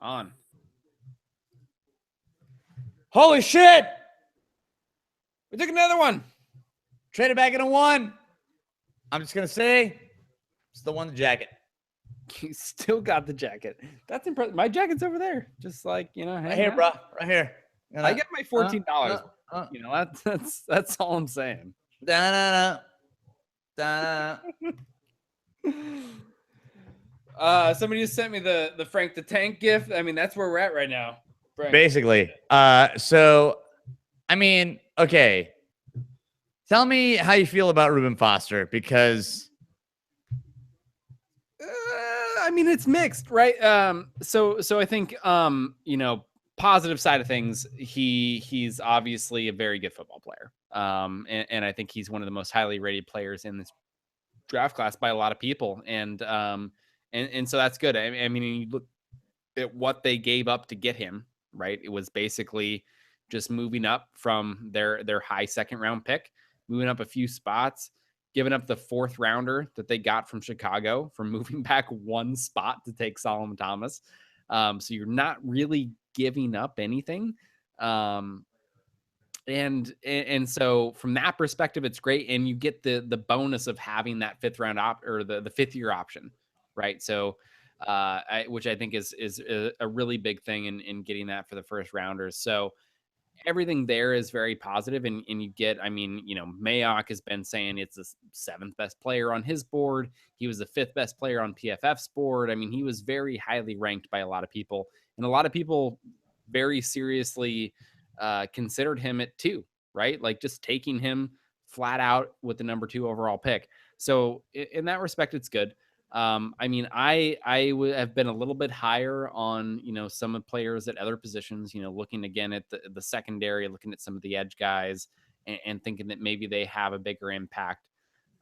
On. Holy shit! We took another one. Traded back into one. I'm just going to say, still won the jacket. You still got the jacket. That's impressive. My jacket's over there. Just like, right here, bro. Right here. I get my $14. That's all I'm saying. Somebody just sent me the Frank the Tank gift. I mean, that's where we're at right now. Frank. Basically. So, I mean, okay. Tell me how you feel about Reuben Foster, because I mean, it's mixed, right? So I think positive side of things, he's obviously a very good football player. And I think he's one of the most highly rated players in this draft class by a lot of people. And so that's good. I mean, you look at what they gave up to get him, right? It was basically just moving up from their high second round pick, moving up a few spots, giving up the 4th rounder that they got from Chicago, from moving back one spot to take Solomon Thomas. So you're not really giving up anything. And so from that perspective, it's great. And you get the bonus of having that 5th round the 5th year option, right? So, which I think is a really big thing in getting that for the first rounders. So everything there is very positive. And you get, I mean, Mayock has been saying it's the 7th best player on his board. He was the 5th best player on PFF's board. I mean, he was very highly ranked by a lot of people, and a lot of people very seriously considered him at 2, right? Like just taking him flat out with the number 2 overall pick. So in that respect, it's good. I mean, I have been a little bit higher on, some of players at other positions, looking again at the secondary, looking at some of the edge guys and thinking that maybe they have a bigger impact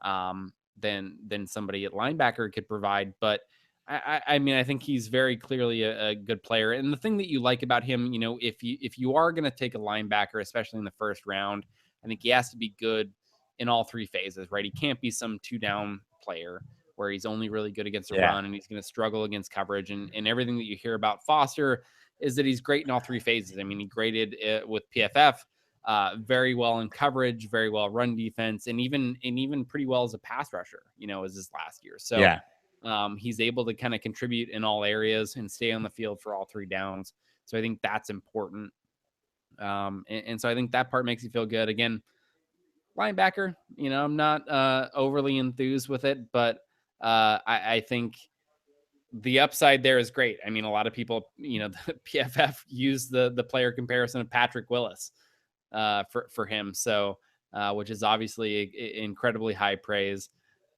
than somebody at linebacker could provide. But I mean, I think he's very clearly a good player. And the thing that you like about him, if you are going to take a linebacker, especially in the first round, I think he has to be good in all 3 phases, right? He can't be some 2-down player where he's only really good against the run and he's going to struggle against coverage. And everything that you hear about Foster is that he's great in all 3 phases. I mean, he graded with PFF very well in coverage, very well run defense, and even pretty well as a pass rusher, as his last year. So he's able to kind of contribute in all areas and stay on the field for all 3 downs. So I think that's important. And so I think that part makes you feel good. Again, linebacker, I'm not overly enthused with it, but I think the upside there is great. I mean, a lot of people, the PFF used the player comparison of Patrick Willis for him. So, which is obviously incredibly high praise.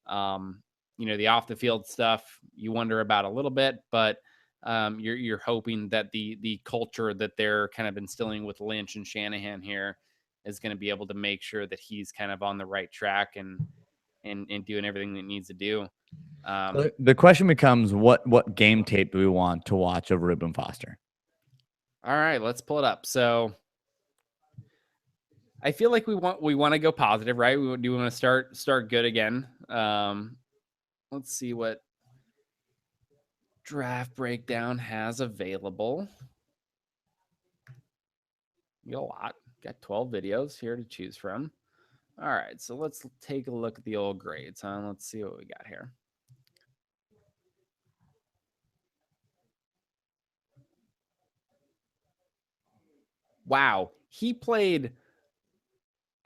The off the field stuff you wonder about a little bit, but you're hoping that the culture that they're kind of instilling with Lynch and Shanahan here is going to be able to make sure that he's kind of on the right track and doing everything that needs to do. The question becomes, what game tape do we want to watch of Reuben Foster? All right, let's pull it up. So I feel like we want to go positive, right? We want to start good again. Let's see what Draft Breakdown has available. We got a lot. Got 12 videos here to choose from. All right, so let's take a look at the old grades. Let's see what we got here. Wow, he played.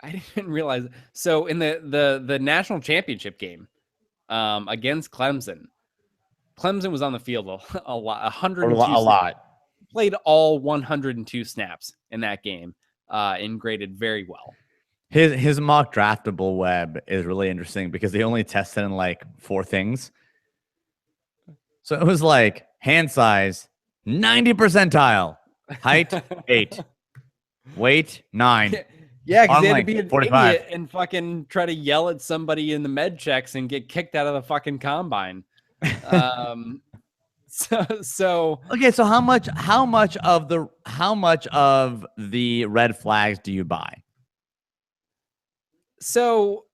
I didn't realize. So in the national championship game against Clemson was on the field a lot. 102 a lot. Played all 102 snaps in that game and graded very well. His mock draftable web is really interesting because they only tested in like 4 things. So it was like hand size 90 percentile, height 8, weight 9. Yeah, because they had to be an 45. Idiot and fucking try to yell at somebody in the med checks and get kicked out of the fucking combine. So okay, so how much of the red flags do you buy? So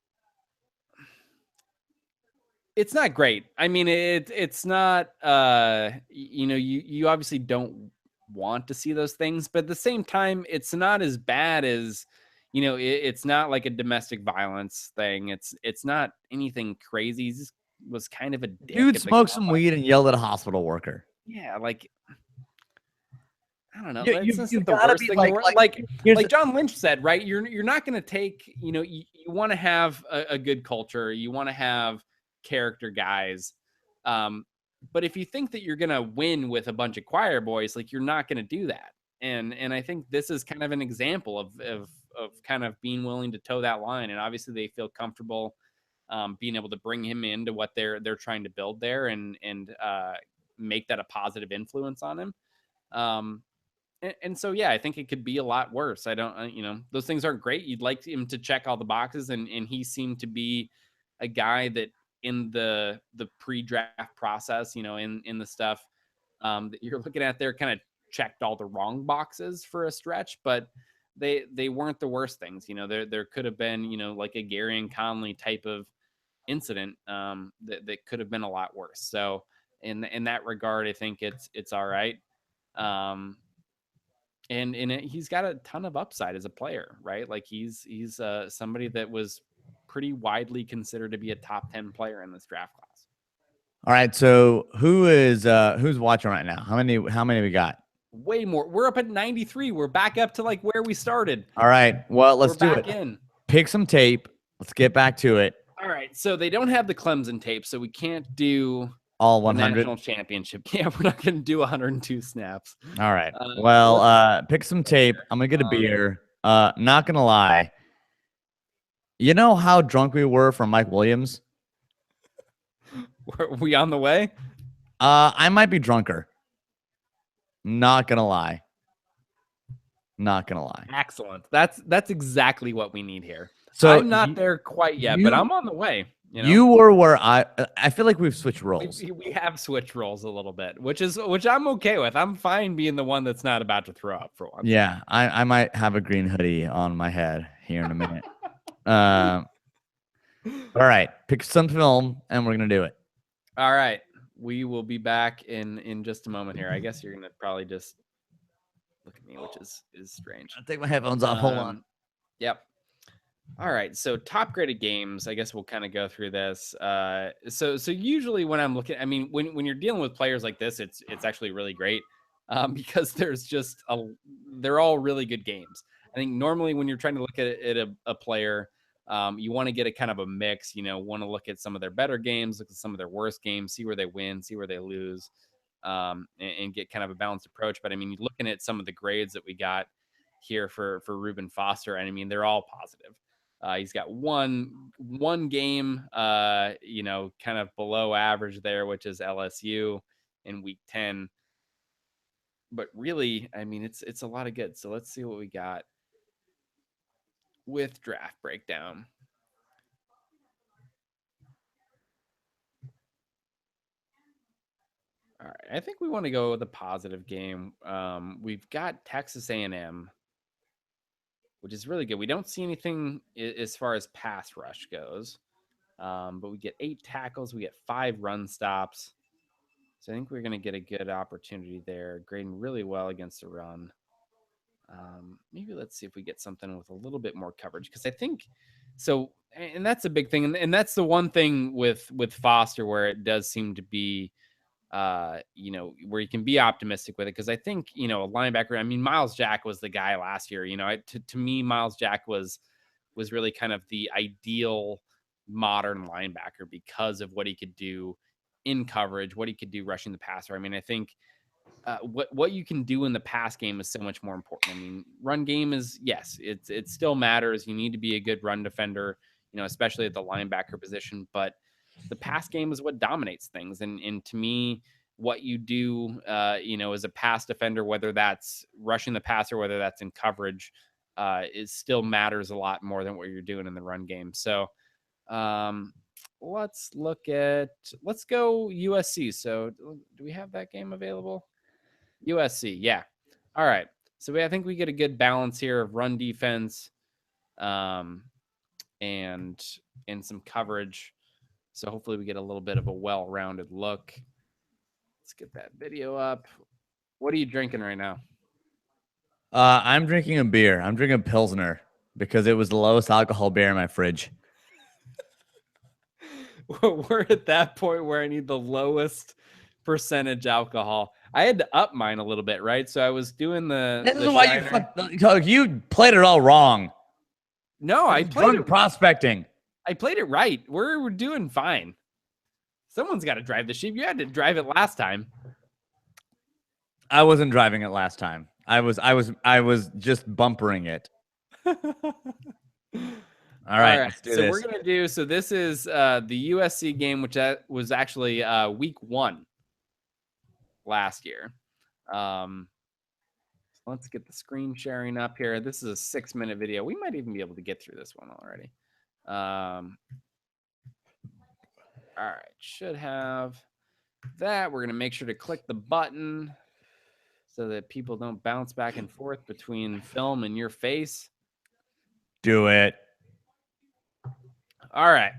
It's not great. I mean, it's not. You obviously don't want to see those things, but at the same time, it's not as bad as it's not like a domestic violence thing. It's not anything crazy. He just was kind of a dick Dude at the smoked some combine. weed and yelled at a hospital worker. Yeah, like I don't know. You, That's you, just you've the got to worst be thing in the world. here's Like John Lynch said, right? You're not going to take. You want to have a good culture. You want to have character guys. But if you think that you're going to win with a bunch of choir boys, like you're not going to do that. And I think this is kind of an example of kind of being willing to toe that line. And obviously they feel comfortable being able to bring him into what they're trying to build there and make that a positive influence on him. Um, and so, yeah, I think it could be a lot worse. I don't, those things aren't great. You'd like him to check all the boxes, and he seemed to be a guy that in the pre-draft process, in the stuff that you're looking at there, kind of checked all the wrong boxes for a stretch, but they weren't the worst things. There could have been, like a Gary and Conley type of incident that could have been a lot worse. So in that regard, I think it's all right. Um, he's got a ton of upside as a player, right? Like he's somebody that was pretty widely considered to be a top 10 player in this draft class. All right, so who's watching right now? How many we got? Way more. We're up at 93. We're back up to like where we started. All right, well, let's We're do back it. in. Pick some tape. Let's get back to it. All right. So they don't have the Clemson tape, so we can't do All the 100. national championship. Yeah, we're not going to do 102 snaps. All right. Well, pick some tape. I'm gonna get a beer. Not gonna lie. You know how drunk we were from Mike Williams? Were we on the way? I might be drunker. Not gonna lie. Not gonna lie. Excellent. That's exactly what we need here. So I'm not there quite yet, but I'm on the way. You were where I feel like we've switched roles. We have switched roles a little bit, which I'm okay with. I'm fine being the one that's not about to throw up for once. Yeah, I might have a green hoodie on my head here in a minute. All right, pick some film and we're gonna do it. All right, we will be back in just a moment here. I guess you're gonna probably just look at me, which is strange. I'll take my headphones off. Hold on. Yep. All right, so top graded games. I guess we'll kind of go through this. So usually when I'm looking, I mean, when you're dealing with players like this, it's actually really great because there's just they're all really good games. I think normally when you're trying to look at a player, you want to get a kind of a mix. Want to look at some of their better games, look at some of their worst games, see where they win, see where they lose, and get kind of a balanced approach. But I mean, looking at some of the grades that we got here for Reuben Foster, and I mean, they're all positive. He's got one game, kind of below average there, which is LSU in week 10. But really, I mean, it's a lot of good. So let's see what we got with draft breakdown. All right, I think we want to go with a positive game. We've got Texas A&M, which is really good. We don't see anything as far as pass rush goes, but we get 8 tackles. We get 5 run stops. So I think we're going to get a good opportunity there, grading really well against the run. Maybe let's see if we get something with a little bit more coverage, because I think so. And that's a big thing. And that's the one thing with Foster where it does seem to be, where you can be optimistic with it. Because I think, a linebacker, I mean, Miles Jack was the guy last year. To me, Miles Jack was really kind of the ideal modern linebacker because of what he could do in coverage, what he could do rushing the passer. I mean, I think what you can do in the pass game is so much more important. I mean, run game is, yes, it still matters. You need to be a good run defender, especially at the linebacker position. But the pass game is what dominates things. And to me, what you do, as a pass defender, whether that's rushing the passer, whether that's in coverage, it still matters a lot more than what you're doing in the run game. So let's go USC. So do we have that game available? USC, yeah. All right. So I think we get a good balance here of run defense, and some coverage. So hopefully we get a little bit of a well-rounded look. Let's get that video up. What are you drinking right now? I'm drinking a beer. I'm drinking a Pilsner because it was the lowest alcohol beer in my fridge. We're at that point where I need the lowest percentage alcohol. I had to up mine a little bit, right? So I was doing This the is why you played it all wrong. No, I played drunk it prospecting. I played it right. We're doing fine. Someone's got to drive the ship. You had to drive it last time. I wasn't driving it last time. I was just bumpering it. All right, let's do this. We're gonna do. So this is the USC game, which was actually week 1 last year. Let's get the screen sharing up here. This is a 6-minute video. We might even be able to get through this one already. All right, should have that. We're gonna make sure to click the button so that people don't bounce back and forth between film and your face. Do it. All right.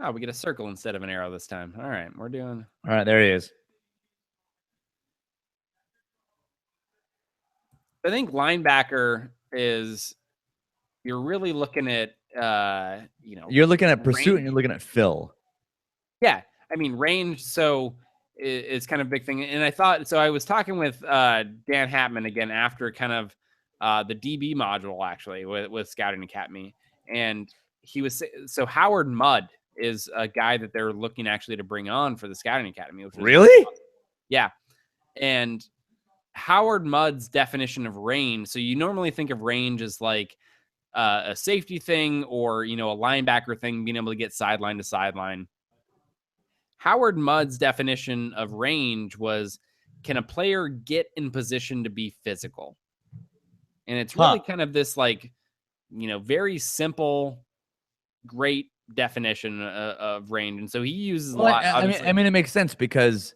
Oh, we get a circle instead of an arrow this time. All right, we're doing. All right, there he is. I think linebacker is you're really looking at you're looking at pursuit range. and you're looking at fill. Yeah, I mean range. So it's kind of a big thing. And I thought so. I was talking with Dan Hatman again after kind of the DB module actually with Scouting Academy, and he was so Howard Mudd is a guy that they're looking actually to bring on for the Scouting Academy. Which really? Awesome. Yeah, and Howard Mudd's definition of range. So you normally think of range as like a safety thing or, a linebacker thing, being able to get sideline to sideline. Howard Mudd's definition of range was, can a player get in position to be physical? And it's really kind of this like, very simple, great definition of range. And so he uses a lot. I mean, it makes sense because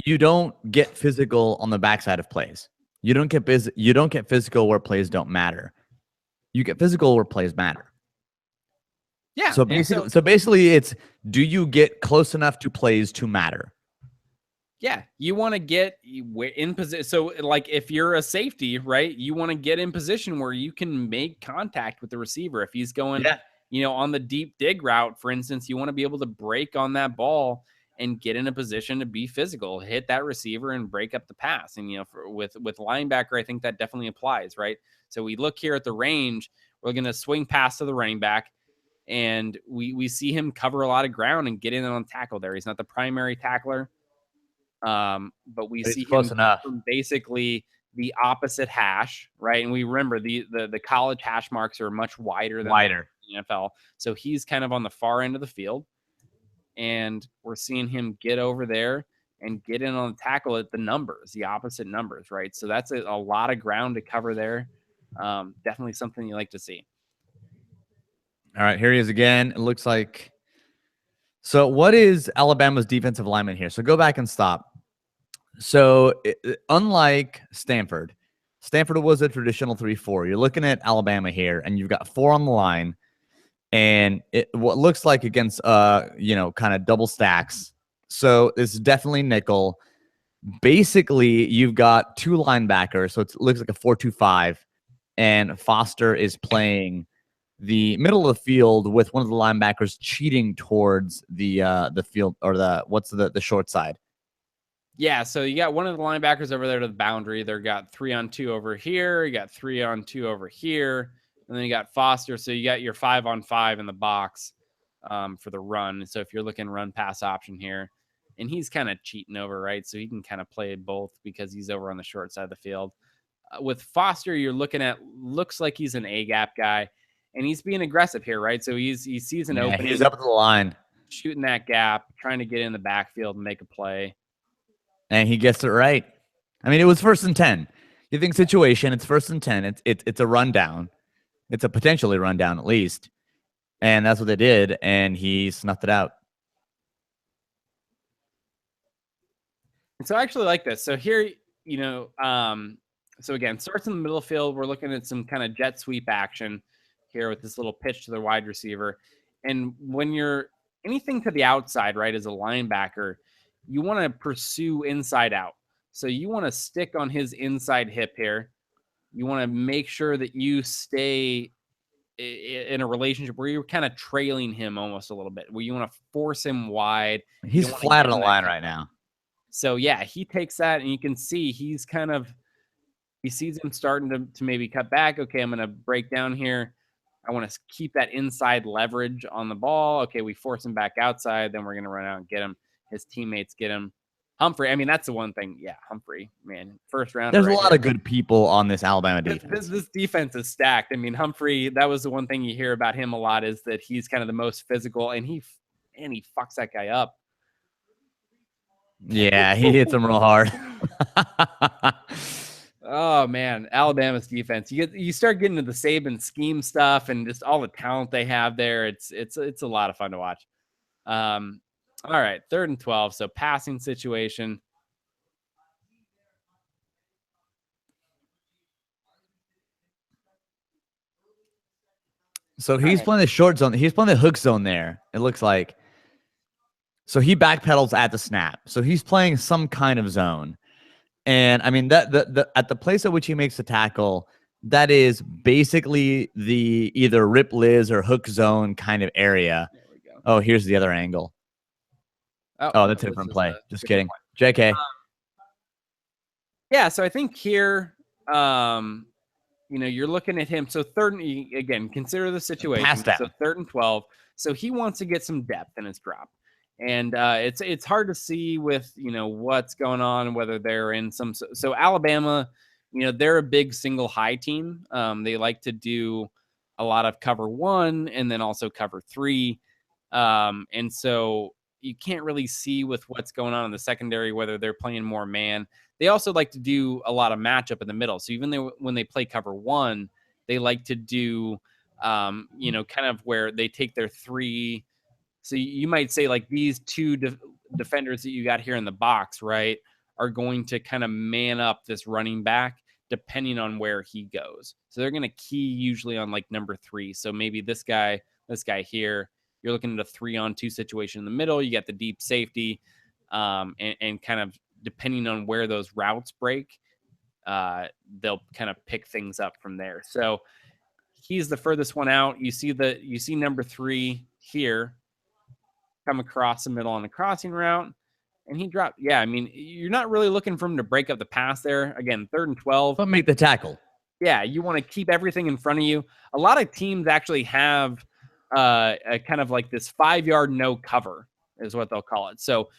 you don't get physical on the backside of plays. You don't get physical where plays don't matter. You get physical where plays matter. Yeah. So basically, it's, do you get close enough to plays to matter? Yeah, you want to get in position. So, like, if you're a safety, right, you want to get in position where you can make contact with the receiver. If he's going, on the deep dig route, for instance, you want to be able to break on that ball and get in a position to be physical, hit that receiver and break up the pass. And, with linebacker, I think that definitely applies, right? So we look here at the range, we're going to swing pass to the running back, and we see him cover a lot of ground and get in on tackle there. He's not the primary tackler. But we see him from basically the opposite hash, right? And we remember the college hash marks are much wider than the NFL. So he's kind of on the far end of the field, and we're seeing him get over there and get in on the tackle at the opposite numbers, right? So that's a lot of ground to cover there. Definitely something you like to see. All right, here he is again. It looks like. So what is Alabama's defensive lineman here? So go back and stop. So unlike Stanford was a traditional 3-4. You're looking at Alabama here, and you've got 4 on the line, and what looks like against kind of double stacks. So it's definitely nickel. Basically, you've got 2 linebackers, so it looks like a 4-2-5, and Foster is playing the middle of the field with one of the linebackers cheating towards the field, or the short side. Yeah, so you got one of the linebackers over there to the boundary. They've got 3-on-2 over here. You got 3-on-2 over here. And then you got Foster. So you got your 5-on-5 in the box for the run. So if you're looking run pass option here, and he's kind of cheating over, right? So he can kind of play both because he's over on the short side of the field. With Foster, you're looking at, looks like he's an A-gap guy, and he's being aggressive here, right? So he sees an opening. He's up at the line, shooting that gap, trying to get in the backfield and make a play. And he gets it right. I mean, it was 1st and 10. You think situation, it's 1st and 10. It's a rundown. It's a potentially rundown at least. And that's what they did, and he snuffed it out. And so I actually like this. So here, So again, starts in the middle field. We're looking at some kind of jet sweep action here with this little pitch to the wide receiver. And when you're anything to the outside, right, as a linebacker, you want to pursue inside out. So you want to stick on his inside hip here. You want to make sure that you stay in a relationship where you're kind of trailing him almost a little bit, where you want to force him wide. You He's don't want to flat give on him the that line cut right back. now. So yeah, he takes that, and you can see he's kind of he sees him starting to maybe cut back. Okay, I'm going to break down here. I want to keep that inside leverage on the ball. Okay, we force him back outside. Then we're going to run out and get him. His teammates get him. Humphrey, I mean, that's the one thing. Yeah, Humphrey, man, first rounder There's a right lot here. of good people on this Alabama defense. This defense is stacked. I mean, Humphrey, that was the one thing you hear about him a lot is that he's kind of the most physical, and he fucks that guy up. Yeah, he hits him real hard. Oh man, Alabama's defense. You start getting into the Saban scheme stuff and just all the talent they have there. It's a lot of fun to watch. All right, 3rd and 12. So passing situation. So he's playing the short zone. He's playing the hook zone there. It looks like. So he backpedals at the snap. So he's playing some kind of zone. And I mean that the at the place at which he makes the tackle, that is basically the either rip Liz or hook zone kind of area. There we go. Oh, here's the other angle. Oh, that's a different play. Just kidding. JK. Yeah, so I think here, you're looking at him. So again, consider the situation. Pass down. So 3rd and 12. So he wants to get some depth in his drop. And it's hard to see with, what's going on, whether they're in some. So Alabama, they're a big single high team. They like to do a lot of cover 1 and then also cover 3. And so you can't really see with what's going on in the secondary, whether they're playing more man. They also like to do a lot of matchup in the middle. So even though when they play cover 1, they like to do, kind of where they take their 3. So you might say like these 2 defenders that you got here in the box, right, are going to kind of man up this running back depending on where he goes. So they're going to key usually on like number 3. So maybe this guy here, you're looking at a 3-on-2 situation in the middle. You got the deep safety, and kind of depending on where those routes break, they'll kind of pick things up from there. So he's the furthest one out. You see number 3 here come across the middle on a crossing route, and he dropped. Yeah, I mean, you're not really looking for him to break up the pass there. Again, 3rd and 12. But make the tackle. Yeah, you want to keep everything in front of you. A lot of teams actually have a kind of like this 5-yard no cover is what they'll call it. So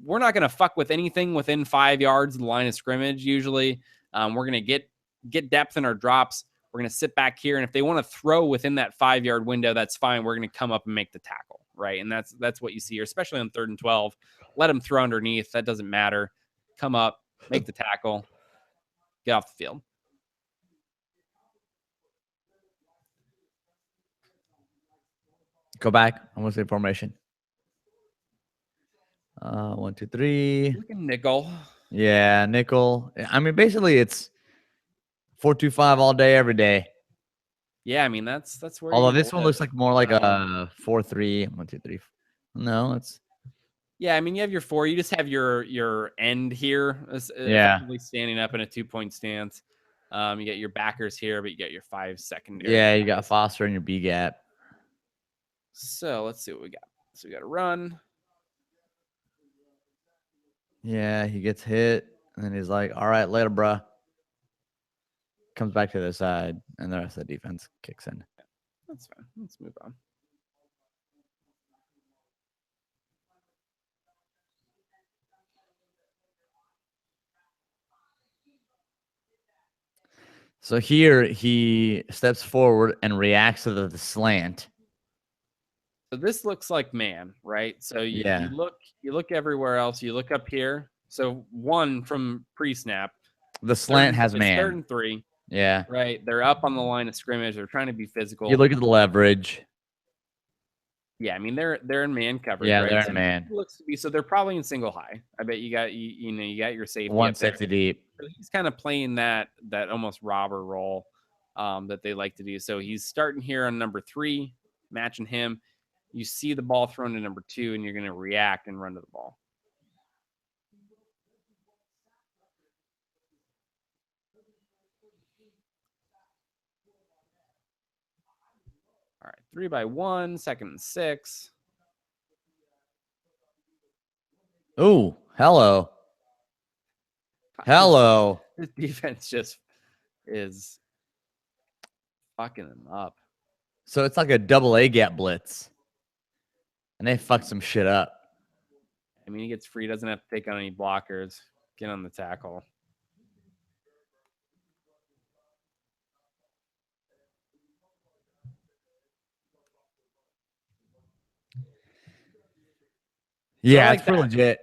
we're not going to fuck with anything within 5 yards of the line of scrimmage. Usually, we're going to get depth in our drops. We're going to sit back here, and if they want to throw within that 5-yard window, that's fine. We're going to come up and make the tackle, right? And that's what you see here, especially on 3rd and 12. Let them throw underneath. That doesn't matter. Come up, make the tackle, get off the field. Go back. I want to say formation. 1, 2, 3. Looking nickel. Yeah, nickel. I mean, basically, it's 4-2-5 all day, every day. Yeah, I mean that's where. Although this one looks like more like a 4-3. 1, 2, 3. No, it's. Yeah, I mean you have your 4. You just have your end here, effectively standing up in a 2-point stance. You get your backers here, but you get your 5 secondary. Yeah, you got Foster in your B gap. So let's see what we got. So we got a run. Yeah, he gets hit, and then he's like, all right, later, bruh. Comes back to the side, and the rest of the defense kicks in. That's fine. Let's move on. So here he steps forward and reacts to the slant. So this looks like man, right? So you look everywhere else. You look up here. So 1 from pre-snap. The slant has man. 3rd and 3. Yeah. Right. They're up on the line of scrimmage. They're trying to be physical. You look at the leverage. Yeah, I mean they're in man coverage. Yeah, right? they're in man. Looks to be so they're probably in single high. I bet you got you got your safety. 1 safety deep. So he's kind of playing that almost robber role that they like to do. So he's starting here on number 3, matching him. You see the ball thrown to number 2, and you're going to react and run to the ball. All right, 3x1, 2nd and 6. Ooh, hello. Hello. This defense just is fucking them up. So it's like a double A gap blitz. And they fuck some shit up. I mean, he gets free, doesn't have to take on any blockers. Get on the tackle. Yeah, like it's pretty legit.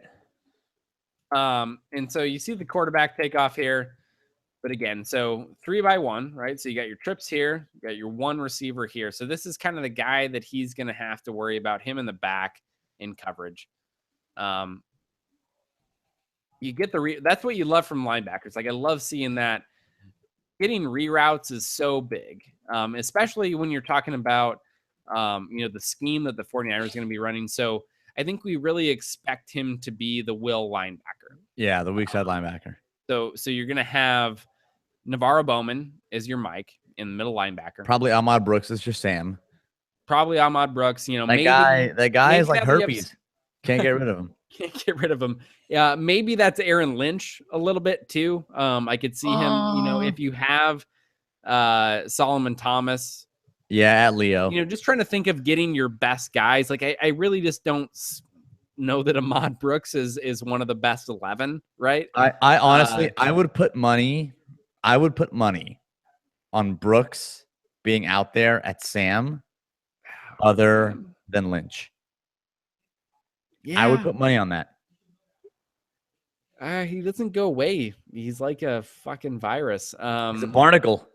And so you see the quarterback take off here. But again, so 3x1, right? So you got your trips here, you got your one receiver here. So this is kind of the guy that he's going to have to worry about, him in the back in coverage. You get that's what you love from linebackers. Like, I love seeing that. Getting reroutes is so big, especially when you're talking about, the scheme that the 49ers are going to be running. So I think we really expect him to be the will linebacker. Yeah, the weak side linebacker. So you're going to have Navarro Bowman is your Mike in the middle linebacker. Probably Ahmad Brooks is your Sam. Probably Ahmad Brooks. That guy is like herpes. Can't get rid of him. Can't get rid of him. Yeah, maybe that's Aaron Lynch a little bit too. I could see him. If you have Solomon Thomas. Yeah, at Leo. Just trying to think of getting your best guys. Like, I really just don't know that Ahmad Brooks is one of the best 11, right? I honestly, I would put money on Brooks being out there at Sam other than Lynch. Yeah. I would put money on that. He doesn't go away. He's like a fucking virus. He's a barnacle.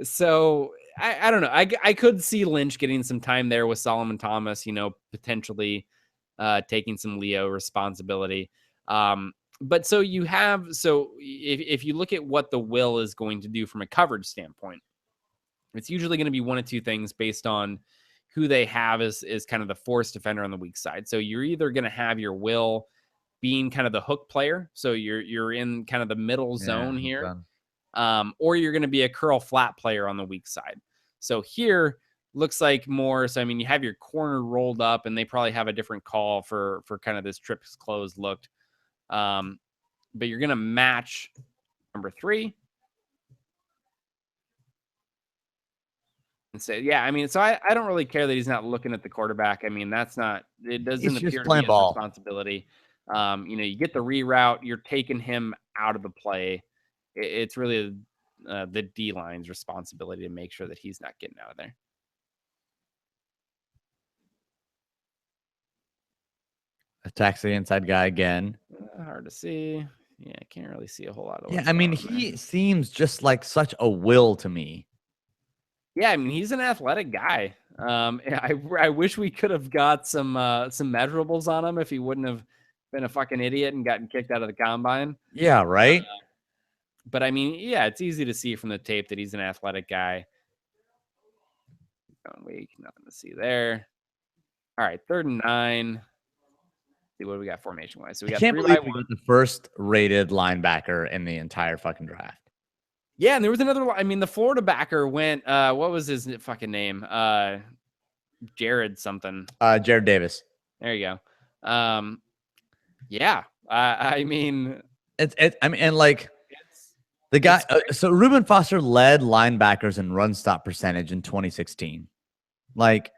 So I don't know. I could see Lynch getting some time there with Solomon Thomas, potentially taking some Leo responsibility. But so if you look at what the will is going to do from a coverage standpoint, it's usually going to be one of two things based on who they have as kind of the force defender on the weak side. So you're either going to have your will being kind of the hook player. So you're in kind of the middle zone here. Or you're going to be a curl flat player on the weak side. So here looks like more. So, I mean, you have your corner rolled up, and they probably have a different call for kind of this trips closed looked. But you're going to match number 3. And say, yeah, I mean, so I don't really care that he's not looking at the quarterback. I mean, it doesn't appear to be his responsibility. You get the reroute, you're taking him out of the play. It's really the D line's responsibility to make sure that he's not getting out of there. Attacks the inside guy again. Hard to see. Yeah, I can't really see a whole lot of. Yeah, I mean, he seems just like such a will to me. Yeah, I mean, he's an athletic guy. I wish we could have got some measurables on him if he wouldn't have been a fucking idiot and gotten kicked out of the combine. Yeah, right. But I mean, yeah, it's easy to see from the tape that he's an athletic guy. Going weak, nothing to see there. All right, 3rd and 9. See what we got formation wise. So we got 3x1. We got the first rated linebacker in the entire fucking draft. Yeah, and there was another. I mean, the Florida backer went. What was his fucking name? Jared something. Jared Davis. There you go. Yeah. I mean, and like the guy. So Reuben Foster led linebackers in run stop percentage in 2016. Like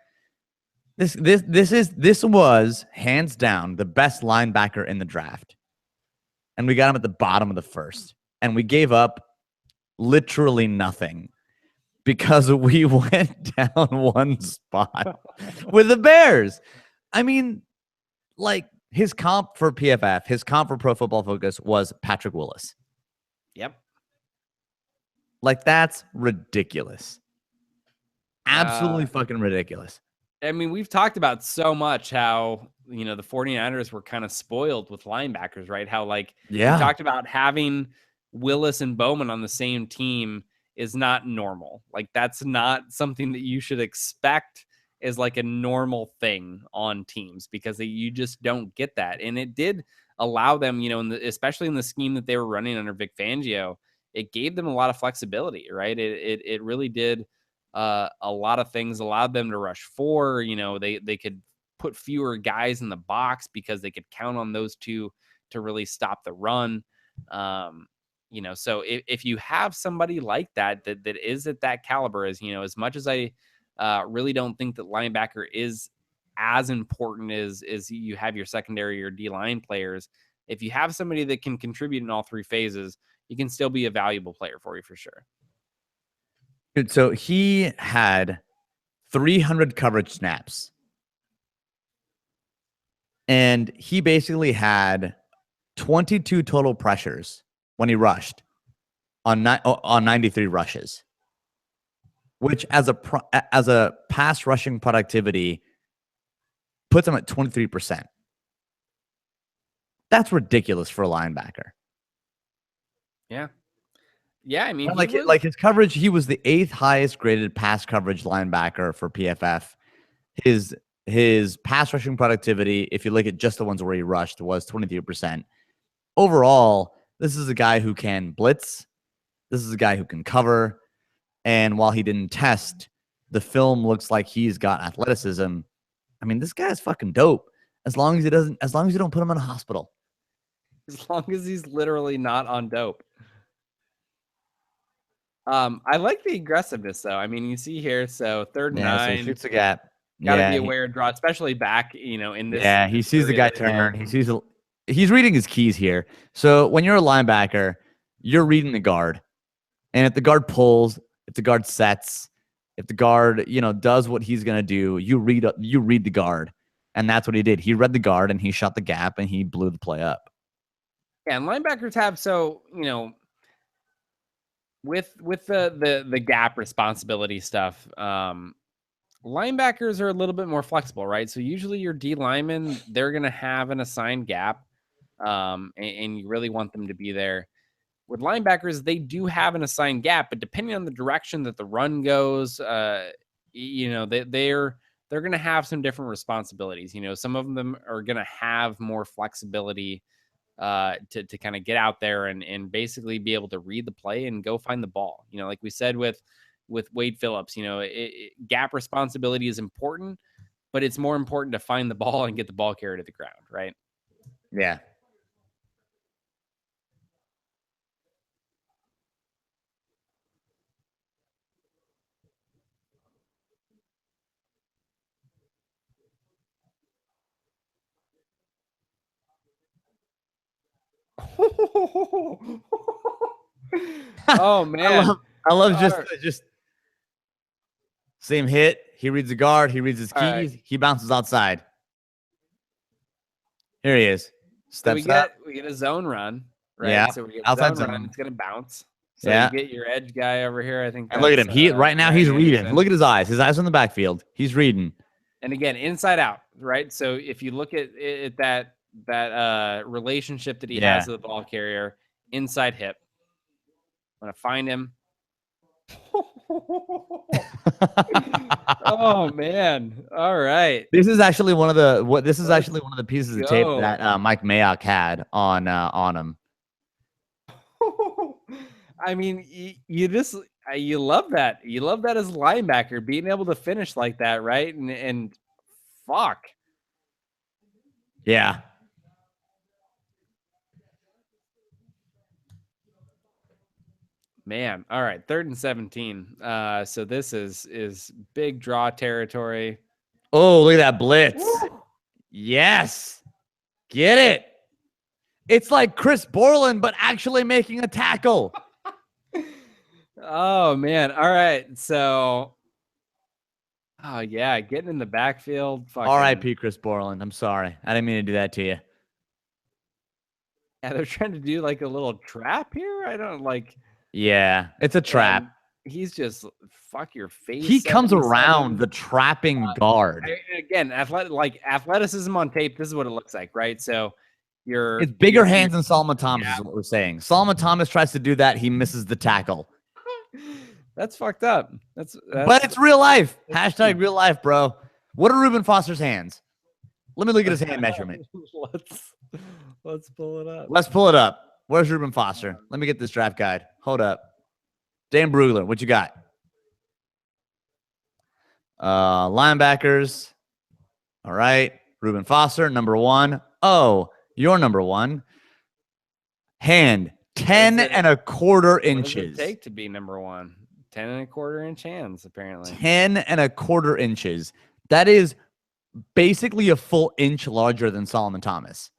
this was hands down the best linebacker in the draft, and we got him at the bottom of the first, and we gave up literally nothing because we went down one spot with the Bears. I mean, like his comp for PFF, his comp for Pro Football Focus was Patrick Willis. Yep. Like, that's ridiculous. Absolutely fucking ridiculous. I mean, we've talked about so much how, the 49ers were kind of spoiled with linebackers, right? How, like, we Yeah. talked about having Willis and Bowman on the same team is not normal. Like, that's not something that you should expect as like a normal thing on teams, because you just don't get that. And it did allow them, especially in the scheme that they were running under Vic Fangio, it gave them a lot of flexibility, right? It really did a lot of things, allowed them to rush four. They could put fewer guys in the box because they could count on those two to really stop the run. So if you have somebody like that is at that caliber, as much as I really don't think that linebacker is as important as you have your secondary or D line players. If you have somebody that can contribute in all three phases, he can still be a valuable player for you for sure. Dude, so he had 300 coverage snaps. And he basically had 22 total pressures when he rushed on 93 rushes, which as a pass rushing productivity puts him at 23%. That's ridiculous for a linebacker. Yeah. Yeah, I mean, like his coverage, he was the 8th highest graded pass coverage linebacker for PFF. His pass rushing productivity, if you look at just the ones where he rushed, was 23%. Overall, this is a guy who can blitz. This is a guy who can cover. And while he didn't test, the film looks like he's got athleticism. I mean, this guy's fucking dope. As long as you don't put him in a hospital. As long as he's literally not on dope. I like the aggressiveness though. I mean, you see here, so 3rd and 9. So he shoots a gap. Gotta be aware of draw, especially back, in this. Yeah, he sees the guy turn. Well. He's reading his keys here. So when you're a linebacker, you're reading the guard. And if the guard pulls, if the guard sets, if the guard, does what he's gonna do, you read the guard. And that's what he did. He read the guard and he shot the gap and he blew the play up. Yeah, and linebackers have with the gap responsibility stuff, linebackers are a little bit more flexible, right? So usually your D linemen, they're going to have an assigned gap, and you really want them to be there. With linebackers, they do have an assigned gap, but depending on the direction that the run goes, they're going to have some different responsibilities. Some of them are going to have more flexibility to kind of get out there and basically be able to read the play and go find the ball. Like we said with Wade Phillips, gap responsibility is important, but it's more important to find the ball and get the ball carried to the ground, right? Yeah. Oh man, I love just same hit. He reads the guard. He reads his keys. Right. He bounces outside. Here he is. Steps up. We get a zone run, right? Yeah. So we get outside zone run. It's gonna bounce. So you get your edge guy over here. I think. And look at him. Right now he's reading. Look at his eyes. His eyes on the backfield. He's reading. And again, inside out, right? So if you look at that relationship that he has with the ball carrier, inside hip. I'm gonna find him. Oh man! All right. This is actually one of the pieces of tape that Mike Mayock had on him. I mean, you love that. You love that as a linebacker, being able to finish like that, right? And fuck. Yeah. Man, all right, 3rd and 17. So this is big draw territory. Oh, look at that blitz. Woo! Yes. Get it. It's like Chris Borland, but actually making a tackle. Oh, man. All right. So, oh, yeah, getting in the backfield. R.I.P. Chris Borland. I'm sorry. I didn't mean to do that to you. Yeah, they're trying to do like a little trap here. I don't like. Yeah, it's a trap. he's just fuck your face. He comes 77. around the trapping guard. Again, athleticism on tape. This is what it looks like, right? So It's bigger you're hands than Solomon Thomas is what we're saying. Solomon Thomas tries to do that. He misses the tackle. That's fucked up. But it's real life. Hashtag real life, bro. What are Reuben Foster's hands? Let me look at his hand measurement. Let's pull it up. Let's pull it up. Where's Reuben Foster? Let me get this draft guide. Hold up. Dan Brugler, what you got? Linebackers. All right. Reuben Foster, number 1. Oh, you're number 1. Hand, 10 and a quarter inches. What does it take to be number 1? 10 and a quarter inch hands, apparently. 10 and a quarter inches. That is basically a full inch larger than Solomon Thomas.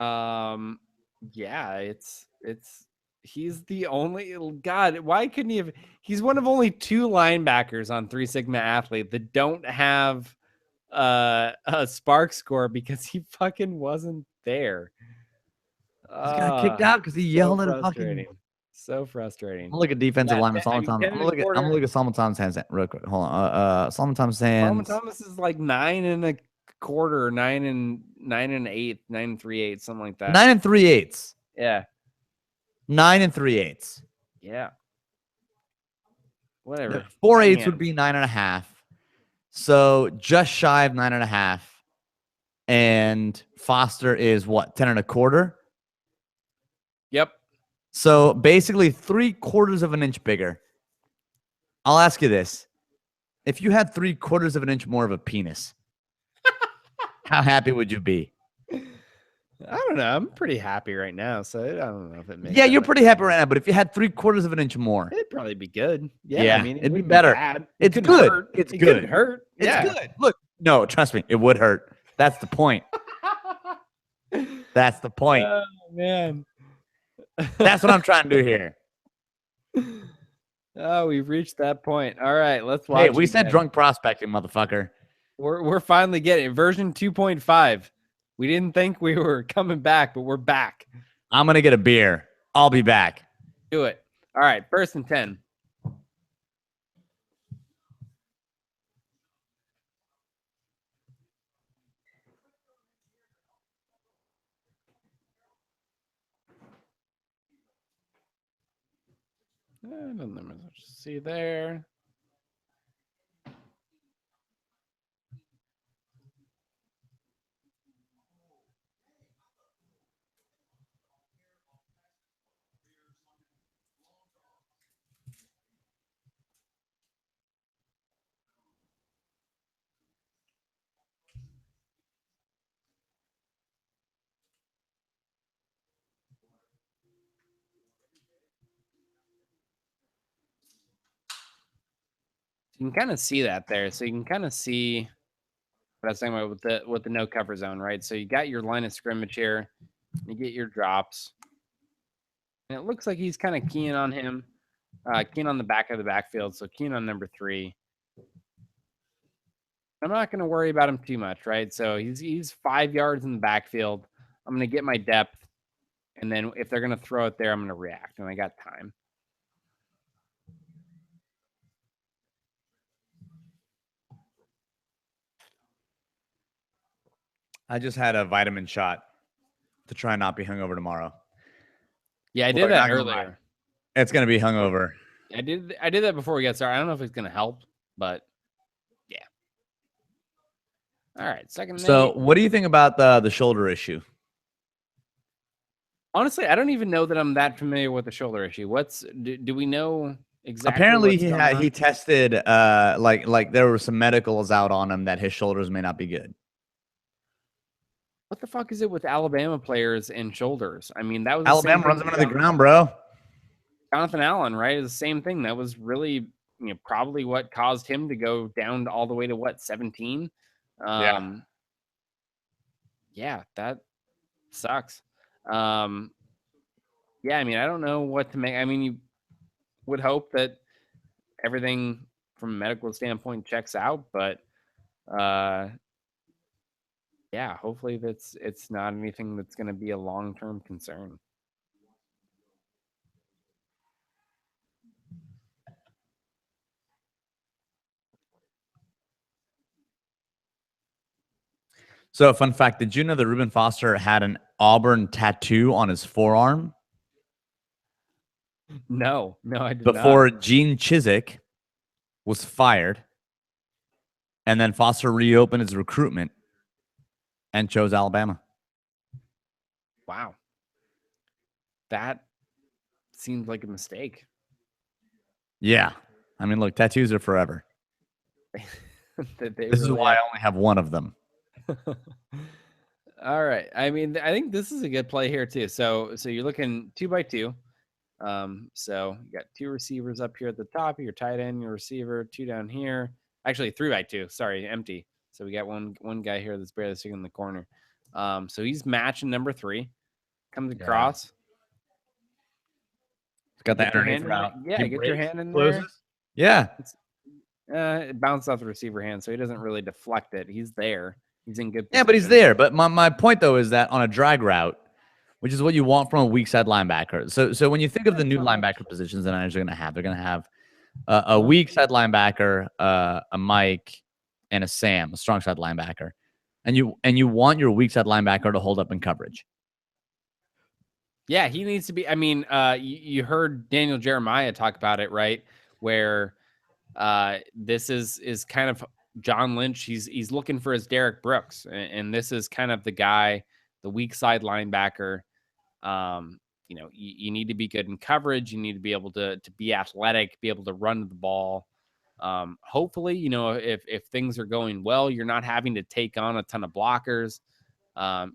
Yeah, it's he's the only God. Why couldn't he have? He's one of only 2 linebackers on 3 Sigma Athlete that don't have a spark score because he fucking wasn't there. He got kicked out because he yelled at a fucking. So frustrating. I'm gonna look at defensive lineman Solomon Thomas. I'm gonna look at Solomon Thomas' hands real quick. Hold on. Solomon Thomas' hands. Solomon Thomas is like 9 and a quarter, 9 and 8, 9 and 3/8, something like that. 9 and 3/8. Yeah. 9 and 3/8. Yeah. Whatever. 4/8 would be 9.5. So just shy of 9.5. And Foster is what? 10 and a quarter. Yep. So basically 3/4 of an inch bigger. I'll ask you this. If you had 3/4 of an inch more of a penis, how happy would you be? I don't know. I'm pretty happy right now, so I don't know if it makes. Yeah, you're pretty happy right now, but if you had 3/4 of an inch more, it'd probably be good. Yeah, I mean, it'd be better. It's good. Hurt. It's it good. Hurt. It's good. Look, no, trust me, it would hurt. That's the point. That's the point. Oh man, that's what I'm trying to do here. Oh, we've reached that point. All right, let's watch. Hey, we said drunk prospecting, motherfucker. We're finally getting it. Version 2.5. We didn't think we were coming back, but we're back. I'm gonna get a beer. I'll be back. Do it. All right, 1st and 10. And then let's see there. You can kind of see that there. So you can kind of see what I was talking about with the no cover zone, right? So you got your line of scrimmage here. You get your drops. And it looks like he's kind of keying on him. Keying on the back of the backfield. So keying on number 3. I'm not going to worry about him too much, right? So he's 5 yards in the backfield. I'm going to get my depth. And then if they're going to throw it there, I'm going to react. And I got time. I just had a vitamin shot to try not be hungover tomorrow. Yeah, I did that earlier. It's going to be hungover. I did that before we got started. I don't know if it's going to help, but yeah. All right, 2nd and 8. So what do you think about the shoulder issue? Honestly, I don't even know that I'm that familiar with the shoulder issue. Do we know exactly? Apparently he tested like there were some medicals out on him that his shoulders may not be good. What the fuck is it with Alabama players and shoulders? I mean, that was Alabama runs them into the ground, bro. Jonathan Allen, right? Is the same thing. That was really, probably what caused him to go down all the way to 17. Yeah, that sucks. Yeah, I mean, I don't know what to make. I mean, you would hope that everything from a medical standpoint checks out, but yeah, hopefully it's not anything that's going to be a long-term concern. So, fun fact: did you know that Reuben Foster had an Auburn tattoo on his forearm No, no, I did not. before Gene Chizik was fired, and then Foster reopened his recruitment and chose Alabama? Wow, that seems like a mistake. Yeah, I mean, look, tattoos are forever. That they This is really why are. I only have one of them. All right. I mean, I think this is a good play here too. So you're looking 2x2. So you got two receivers up here at the top, your tight end, your receiver, two down here. Actually, 3x2. Sorry, empty. So we got one guy here that's barely sitting in the corner. So he's matching number 3. Comes Yeah, across. it's got Get that your underneath hand in there. route. Yeah, He get your breaks, hand in there. closes. Yeah, It's it bounced off the receiver hand, so he doesn't really deflect it. He's there. He's in good yeah, but he's position. there. But my point though is that on a drag route, which is what you want from a weak side linebacker. So when you think of the That's new not much. linebacker positions the Niners are going to have, they're going to have a weak side linebacker, a Mike, and a Sam, a strong side linebacker, and you want your weak side linebacker to hold up in coverage. Yeah, he needs to be. I mean, you heard Daniel Jeremiah talk about it, right? Where this is kind of John Lynch. He's looking for his Derek Brooks, and this is kind of the guy, the weak side linebacker. You need to be good in coverage. You need to be able to be athletic, be able to run the ball. Hopefully, if things are going well, you're not having to take on a ton of blockers.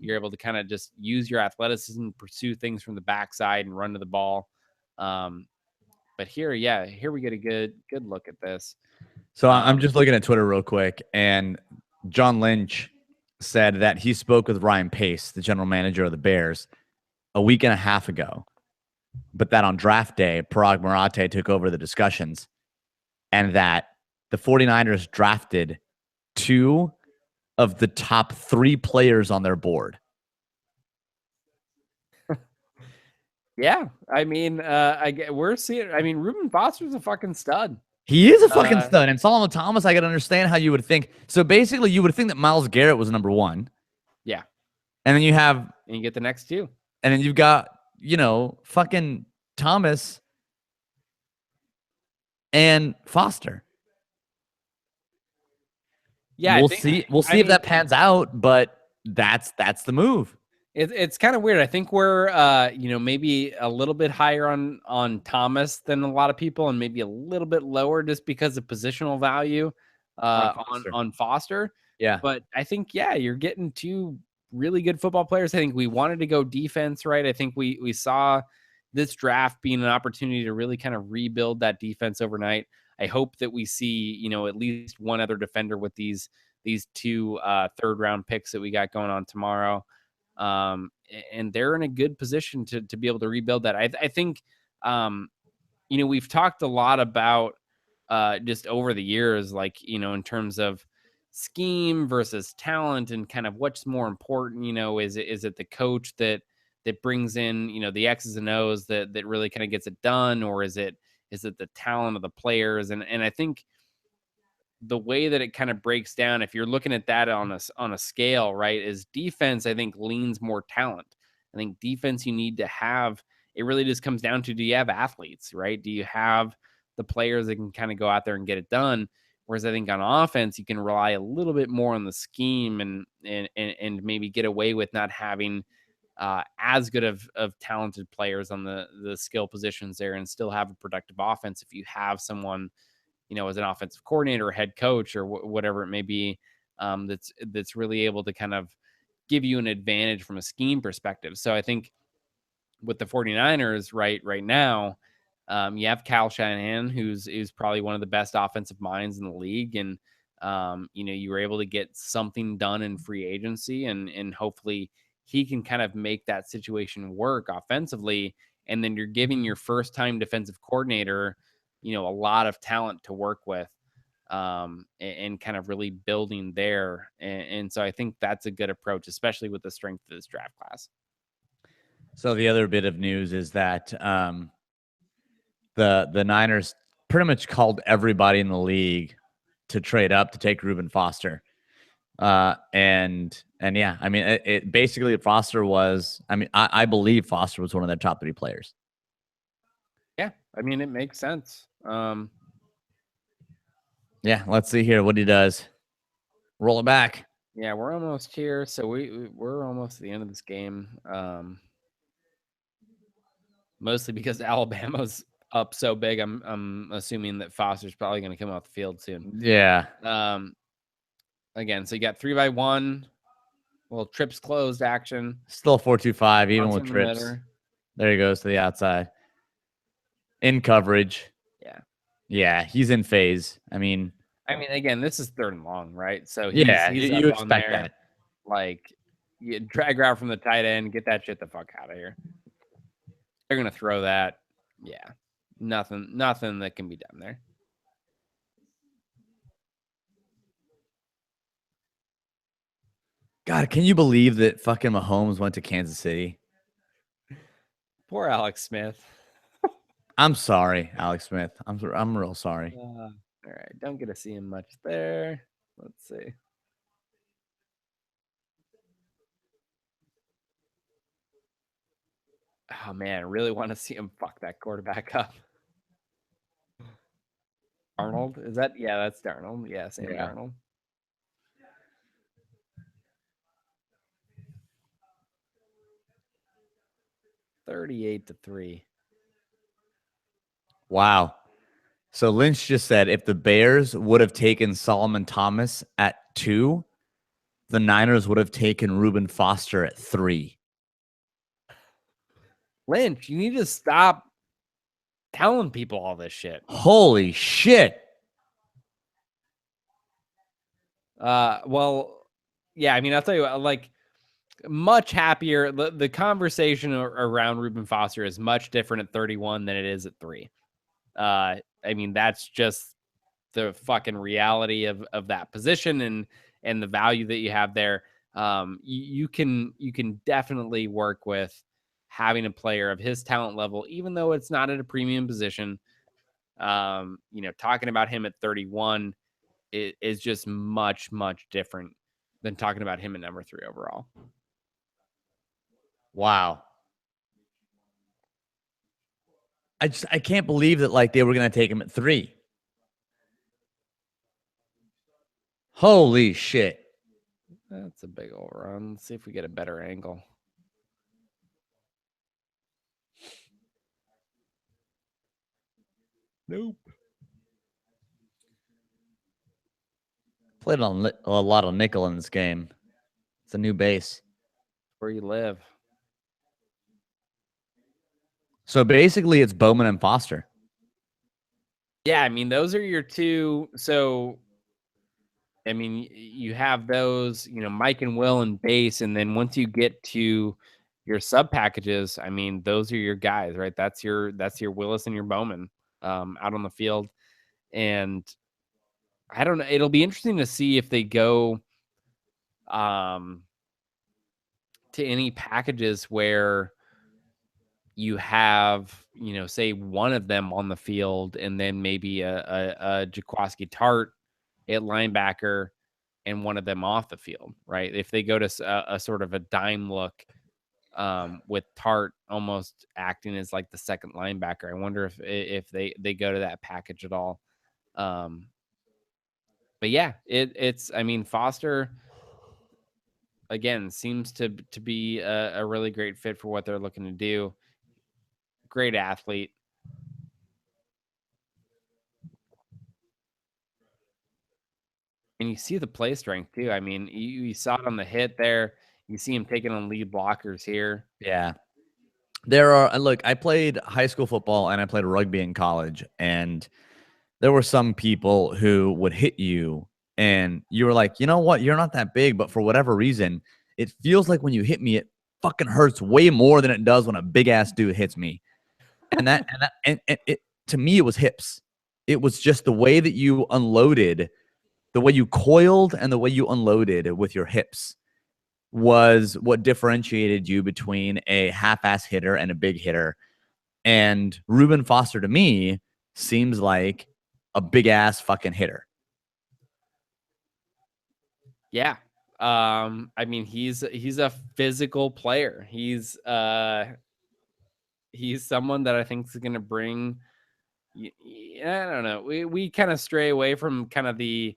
You're able to kind of just use your athleticism, pursue things from the backside, and run to the ball. But here we get a good look at this. So I'm just looking at Twitter real quick, and John Lynch said that he spoke with Ryan Pace, the general manager of the Bears, a week and a half ago, but that on draft day, Parag Marate took over the discussions, and that the 49ers drafted 2 of the top 3 players on their board. Yeah, I mean, we're seeing. I mean, Reuben Foster's a fucking stud. He is a fucking stud. And Solomon Thomas, I can understand how you would think. So basically, you would think that Myles Garrett was number 1. Yeah. And then you have, And you get the next 2. And then you've got, fucking Thomas and Foster. Yeah, We'll see if that pans out, but that's the move. It's kind of weird. I think we're maybe a little bit higher on Thomas than a lot of people, and maybe a little bit lower just because of positional value on Foster. Yeah. But I think you're getting 2 really good football players. I think we wanted to go defense, right? I think we saw this draft being an opportunity to really kind of rebuild that defense overnight. I hope that we see, at least one other defender with these 2 third round picks that we got going on tomorrow. And they're in a good position to be able to rebuild that. I think, we've talked a lot about just over the years, like, in terms of scheme versus talent and kind of what's more important. Is it the coach that brings in, the X's and O's that really kind of gets it done, or is it the talent of the players? And I think the way that it kind of breaks down, if you're looking at that on a scale, right, is defense, I think, leans more talent. I think defense, you need to have, it really just comes down to, do you have athletes, right? Do you have the players that can kind of go out there and get it done? Whereas I think on offense, you can rely a little bit more on the scheme and maybe get away with not having as good of talented players on the skill positions there, and still have a productive offense if you have someone, as an offensive coordinator or head coach or whatever it may be, that's really able to kind of give you an advantage from a scheme perspective. So I think with the 49ers right now, you have Kyle Shanahan, who's probably one of the best offensive minds in the league. And, you were able to get something done in free agency, and hopefully he can kind of make that situation work offensively. And then you're giving your first time defensive coordinator, a lot of talent to work with, and kind of really building there. And so I think that's a good approach, especially with the strength of this draft class. So the other bit of news is that the Niners pretty much called everybody in the league to trade up to take Reuben Foster. And yeah, I mean, it basically Foster was. I mean, I believe Foster was one of their top 3 players. Yeah, I mean, it makes sense. Yeah, let's see here what he does. Roll it back. Yeah, we're almost here, so we're almost at the end of this game. Mostly because Alabama's up so big. I'm assuming that Foster's probably going to come off the field soon. Yeah. Again, so you got 3-by-1. Well, trips closed action. Still 4-2-5, even Foster with in the trips. middle. There he goes to the outside. In coverage. Yeah. Yeah, he's in phase. I mean, again, this is 3rd and long, right? So he's you up on expect there. that. Like, you drag route from the tight end, get that shit the fuck out of here. They're gonna throw that. Yeah, nothing that can be done there. God, can you believe that fucking Mahomes went to Kansas City? Poor Alex Smith. I'm sorry, Alex Smith. I'm real sorry. All right, don't get to see him much there. Let's see. Oh man, I really want to see him fuck that quarterback up. Arnold, is that? Yeah, that's Darnold. Yeah, Sam Darnold. $38-3. Wow. So Lynch just said if the Bears would have taken Solomon Thomas at 2, the Niners would have taken Reuben Foster at 3. Lynch, you need to stop telling people all this shit. Holy shit. Well, yeah, I mean, I'll tell you what, like, much happier. The conversation around Reuben Foster is much different at 31 than it is at 3. I mean, that's just the fucking reality of that position and the value that you have there. You can definitely work with having a player of his talent level, even though it's not at a premium position. Talking about him at 31 is just much different than talking about him at number 3 overall. Wow. I can't believe that like they were going to take him at 3. Holy shit. That's a big old run. Let's see if we get a better angle. Nope. Played on a lot of nickel in this game. It's a new base. Where you live. So basically it's Bowman and Foster. Yeah, I mean, those are your two. So, I mean, you have those, Mike and Will and base. And then once you get to your sub packages, I mean, those are your guys, right? That's your Willis and your Bowman out on the field. And I don't know. It'll be interesting to see if they go to any packages where you have, say one of them on the field and then maybe a Jaquaski Tart at linebacker and one of them off the field, right? If they go to a sort of a dime look with Tart almost acting as like the second linebacker, I wonder if they go to that package at all. But yeah, it's I mean, Foster again seems to be a really great fit for what they're looking to do. Great athlete. And you see the play strength too. I mean, you saw it on the hit there. You see him taking on lead blockers here. Yeah. There are, look, I played high school football and I played rugby in college, and there were some people who would hit you and you were like, you know what? You're not that big, but for whatever reason, it feels like when you hit me, it fucking hurts way more than it does when a big ass dude hits me. And it, to me, it was hips. It was just the way that you unloaded, the way you coiled and the way you unloaded with your hips was what differentiated you between a half-ass hitter and a big hitter. And Reuben Foster, to me, seems like a big-ass fucking hitter. Yeah. I mean, he's a physical player. He's someone that I think is going to bring. I don't know. We kind of stray away from kind of the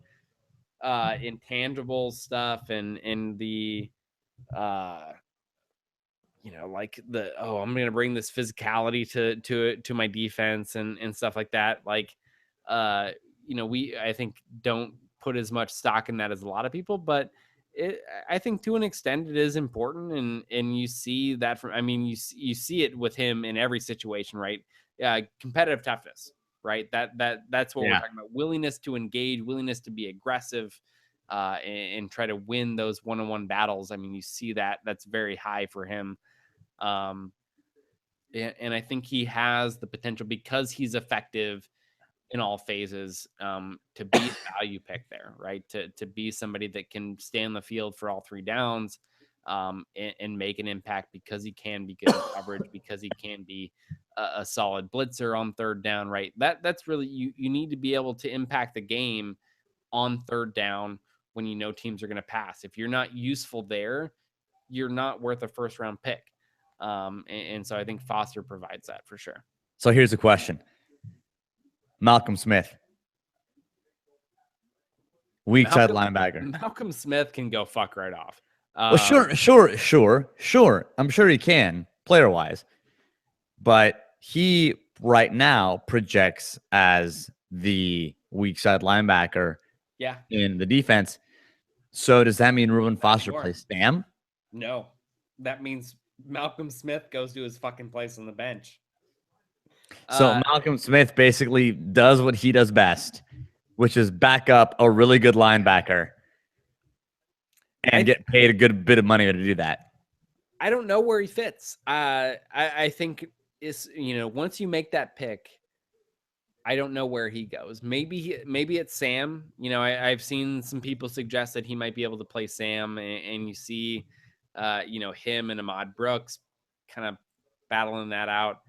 intangible stuff and the uh like I'm gonna bring this physicality to my defense and stuff like that. Like uh we I think don't put as much stock in that as a lot of people, but I think to an extent it is important, and you see that from, I mean, you see it with him in every situation, right? Yeah, competitive toughness, right? That's what we're Yeah. talking about. Willingness to engage, willingness to be aggressive, and try to win those one-on-one battles. I mean, you see that's very high for him. Um, and I think he has the potential, because he's effective in all phases, to be a value pick there, right? To be somebody that can stay on the field for all three downs, and make an impact, because he can be good in coverage, because he can be a solid blitzer on third down, right? That's really, you need to be able to impact the game on third down when you know teams are going to pass. If you're not useful there, you're not worth a first round pick. And so I think Foster provides that for sure. So here's the question. Malcolm Smith, weak side linebacker. Malcolm Smith can go fuck right off. Well, sure. I'm sure he can, player-wise. But he right now projects as the weak side linebacker Yeah. in the defense. So does that mean Reuben Foster plays Sam? No. That means Malcolm Smith goes to his fucking place on the bench. So Malcolm Smith basically does what he does best, which is back up a really good linebacker and get paid a good bit of money to do that. I don't know where he fits. I think once you make that pick, I don't know where he goes. Maybe it's Sam. I've seen some people suggest that he might be able to play Sam, and you see, him and Ahmad Brooks kind of battling that out.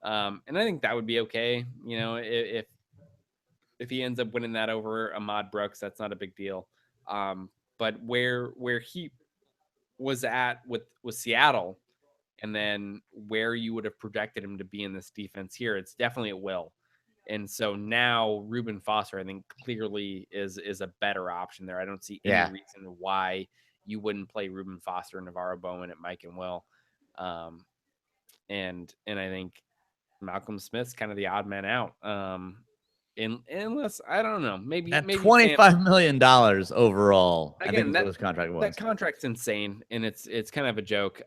And I think that would be okay. If he ends up winning that over Ahmad Brooks, that's not a big deal. But where he was at with Seattle, and then where you would have projected him to be in this defense here, it's definitely a will. And so now Reuben Foster, I think, clearly is a better option there. I don't see any reason why you wouldn't play Reuben Foster and Navarro Bowman at Mike and Will. And I think Malcolm Smith's kind of the odd man out. Unless, I don't know, maybe $25 million overall. Again, I think that's what his contract was. That contract's insane, and it's kind of a joke.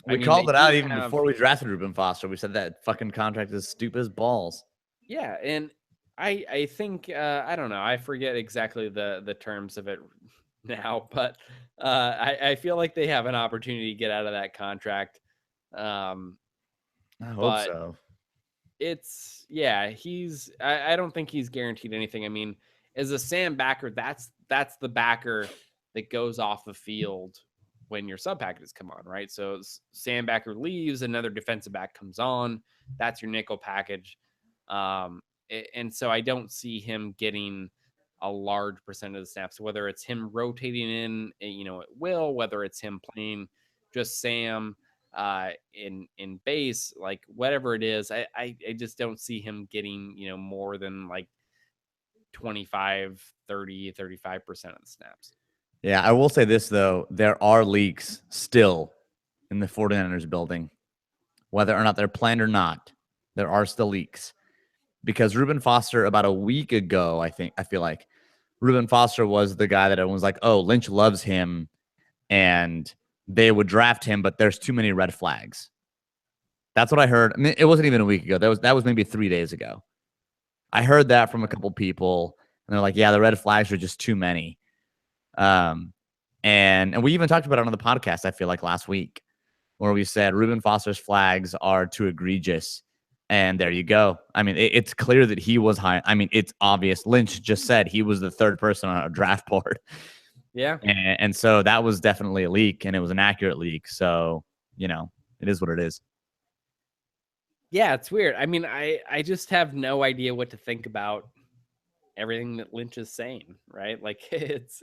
We called it out even before we drafted Reuben Foster. We said that fucking contract is stupid as balls. Yeah, and I think I don't know. I forget exactly the terms of it now, but I feel like they have an opportunity to get out of that contract. I hope so. I don't think he's guaranteed anything. I mean, as a Sam backer, that's the backer that goes off the field when your sub packages come on, right? So Sam backer leaves, another defensive back comes on. That's your nickel package. And so I don't see him getting a large percent of the snaps, whether it's him rotating in, at will, whether it's him playing just Sam in base, like whatever it is. I just don't see him getting, more than like 25, 30, 35% of the snaps. Yeah, I will say this, though. There are leaks still in the 49ers building. Whether or not they're planned or not, there are still leaks. Because Reuben Foster, about a week ago, I feel like Reuben Foster was the guy that everyone was like, oh, Lynch loves him, and they would draft him, but there's too many red flags. That's what I heard. I mean, it wasn't even a week ago. That was maybe 3 days ago. I heard that from a couple people, and they're like, yeah, the red flags are just too many. And we even talked about it on the podcast, I feel like last week, where we said Reuben Foster's flags are too egregious. And there you go. I mean, it's clear that he was high. I mean, it's obvious. Lynch just said he was the third person on a draft board. Yeah. And so that was definitely a leak, and it was an accurate leak. So, it is what it is. Yeah, it's weird. I mean, I just have no idea what to think about everything that Lynch is saying, right? Like it's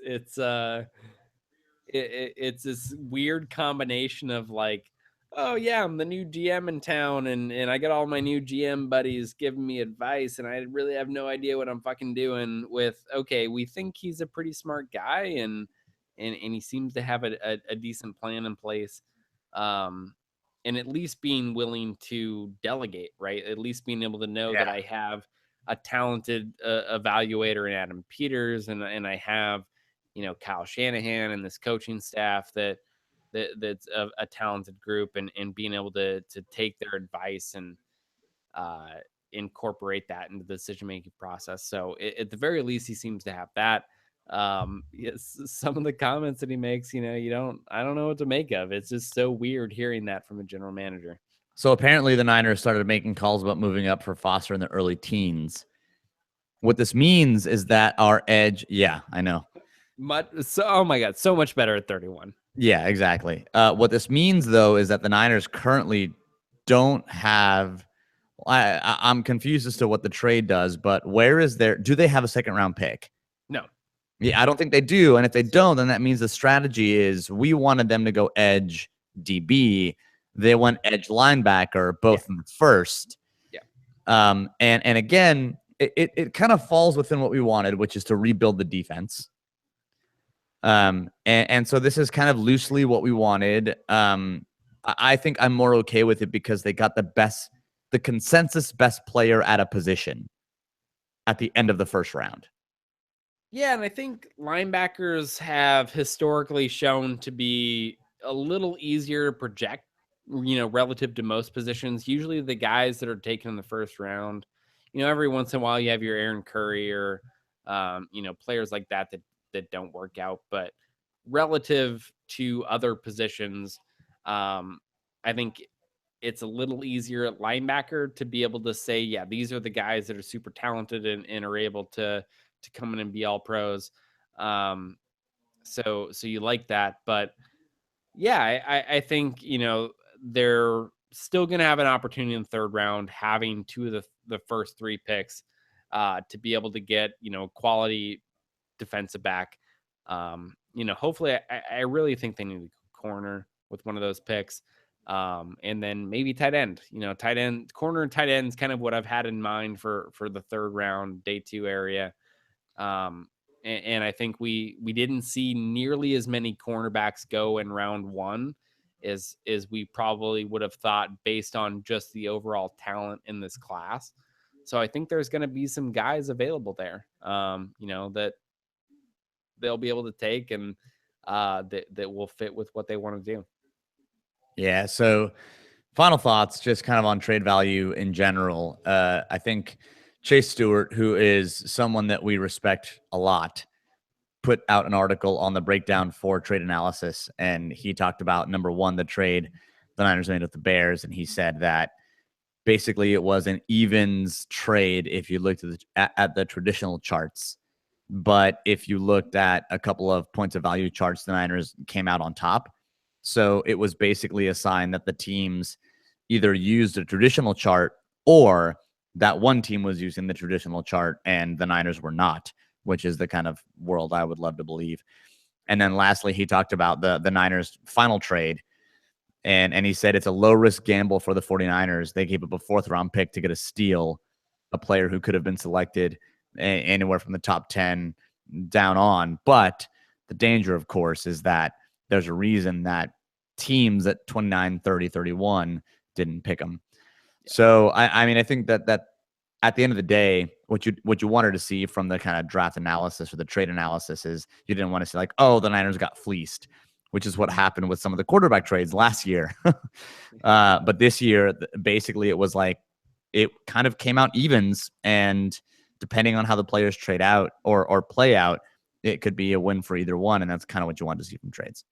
it's this weird combination of like, oh yeah, I'm the new GM in town, and I got all my new GM buddies giving me advice, and I really have no idea what I'm fucking doing. With okay, we think he's a pretty smart guy, and he seems to have a decent plan in place, um, and at least being willing to delegate, right? At least being able to know that Yeah. I have a talented evaluator in Adam Peters, and I have Kyle Shanahan and this coaching staff that's a talented group, and being able to take their advice and uh, incorporate that into the decision making process. So at the very least, he seems to have that. Yes, some of the comments that he makes, I don't know what to make of. It's just so weird hearing that from a general manager. So apparently the Niners started making calls about moving up for Foster in the early teens. What this means is that our edge, yeah, I know. Oh my god, so much better at 31. Yeah, exactly. What this means, though, is that the Niners currently don't have. I'm confused as to what the trade does, but where is their? Do they have a second round pick? No. Yeah, I don't think they do. And if they don't, then that means the strategy is we wanted them to go edge DB. They went edge linebacker, Yeah. both in the first. Yeah. And again, it kind of falls within what we wanted, which is to rebuild the defense. And so this is kind of loosely what we wanted. I think I'm more okay with it because they got the consensus best player at a position at the end of the first round. Yeah, and I think linebackers have historically shown to be a little easier to project, relative to most positions. Usually the guys that are taken in the first round, every once in a while you have your Aaron Curry or players like that don't work out, but relative to other positions, I think it's a little easier at linebacker to be able to say, yeah, these are the guys that are super talented and are able to come in and be all pros. Um, so you like that, but yeah, I think they're still going to have an opportunity in the third round, having two of the first three picks, to be able to get quality defensive back. Hopefully, I really think they need a corner with one of those picks. And then maybe tight end, tight end, corner and tight end is kind of what I've had in mind for the third round, day two area. And I think we didn't see nearly as many cornerbacks go in round one as we probably would have thought based on just the overall talent in this class. So I think there's going to be some guys available there, that they'll be able to take and that will fit with what they want to do. Yeah. So final thoughts, just kind of on trade value in general. I think Chase Stewart, who is someone that we respect a lot, put out an article on the breakdown for trade analysis, and he talked about number one, the trade the Niners made with the Bears, and he said that basically it was an evens trade if you looked at the traditional charts. But if you looked at a couple of points of value charts, the Niners came out on top. So it was basically a sign that the teams either used a traditional chart or that one team was using the traditional chart and the Niners were not, which is the kind of world I would love to believe. And then lastly, he talked about the Niners final trade. And he said it's a low risk gamble for the 49ers. They gave up a fourth round pick to get a steal, a player who could have been selected anywhere from the top 10 down on. But the danger, of course, is that there's a reason that teams at 29, 30, 31 didn't pick them. Yeah. So, I mean, I think that at the end of the day, what you wanted to see from the kind of draft analysis or the trade analysis is you didn't want to see like, oh, the Niners got fleeced, which is what happened with some of the quarterback trades last year. But this year, basically, it was like it kind of came out evens, and depending on how the players trade out or play out, it could be a win for either one, and that's kind of what you want to see from trades.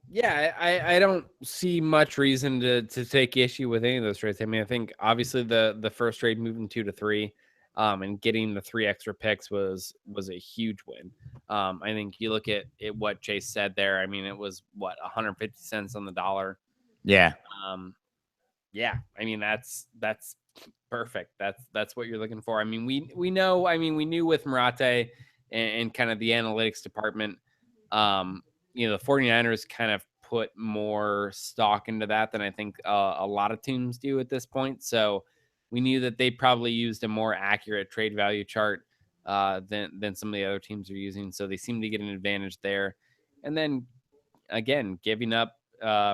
Yeah, I don't see much reason to take issue with any of those trades. I mean, I think obviously the first trade moving 2 to 3, and getting the 3 extra picks was a huge win. I think you look at what Chase said there. I mean, it was what 150 cents on the dollar. Yeah. Yeah. I mean, that's perfect. That's what you're looking for. I mean, we know. I mean, we knew with Murate and kind of the analytics department. the 49ers kind of put more stock into that than I think a lot of teams do at this point. So we knew that they probably used a more accurate trade value chart than some of the other teams are using. So they seem to get an advantage there. And then again, giving up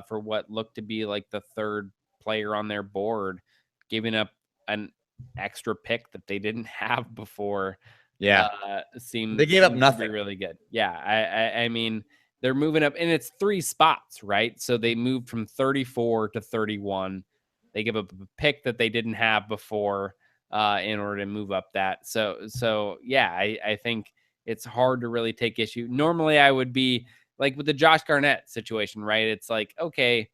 for what looked to be like the third player on their board, giving up an extra pick that they didn't have before. Yeah. They gave up seems to be nothing. really good. Yeah. I mean, they're moving up and it's 3 spots, right? So they moved from 34 to 31. They give up a pick that they didn't have before in order to move up that. So yeah, I think it's hard to really take issue. Normally I would be like with the Josh Garnett situation, right? It's like, okay,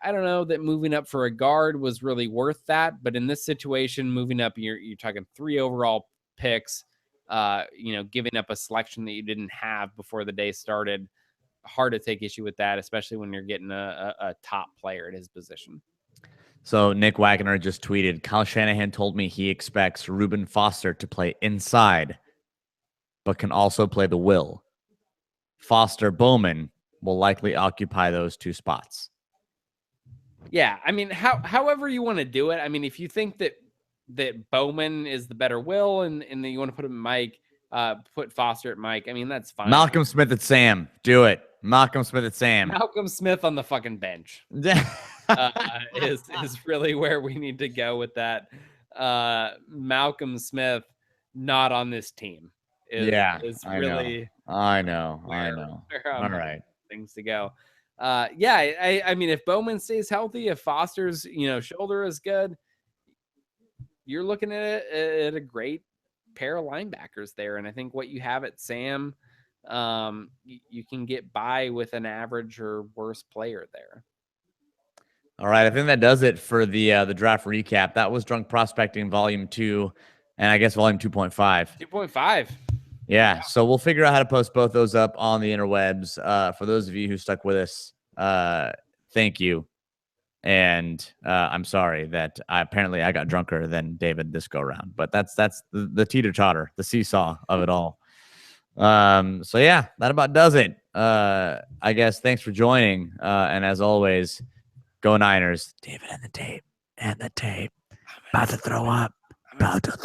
I don't know that moving up for a guard was really worth that, but in this situation, moving up, you're talking 3 overall picks, giving up a selection that you didn't have before the day started. Hard to take issue with that, especially when you're getting a top player at his position. So Nick Wagner just tweeted, Kyle Shanahan told me he expects Reuben Foster to play inside, but can also play the will. Foster Bowman will likely occupy those 2 spots. Yeah, I mean, however you want to do it. I mean, if you think that Bowman is the better will, and then you want to put him Mike, put Foster at Mike. I mean, that's fine. Malcolm Smith at Sam. Do it. Malcolm Smith at Sam. Malcolm Smith on the fucking bench is really where we need to go with that. Malcolm Smith not on this team. Is really I know. Where All right. Things to go. I mean, if Bowman stays healthy, if Foster's shoulder is good, you're looking at a great pair of linebackers there. And I think what you have at Sam, you can get by with an average or worse player there. All right, I think that does it for the draft recap. That was Drunk Prospecting Volume 2, and I guess Volume 2.5. 2.5. Yeah, so we'll figure out how to post both those up on the interwebs. For those of you who stuck with us, thank you. And I'm sorry that I got drunker than David this go around, but that's the teeter-totter, the seesaw of it all. So yeah, that about does it. I guess thanks for joining. And as always, go Niners. David and the tape. About to throw up. About to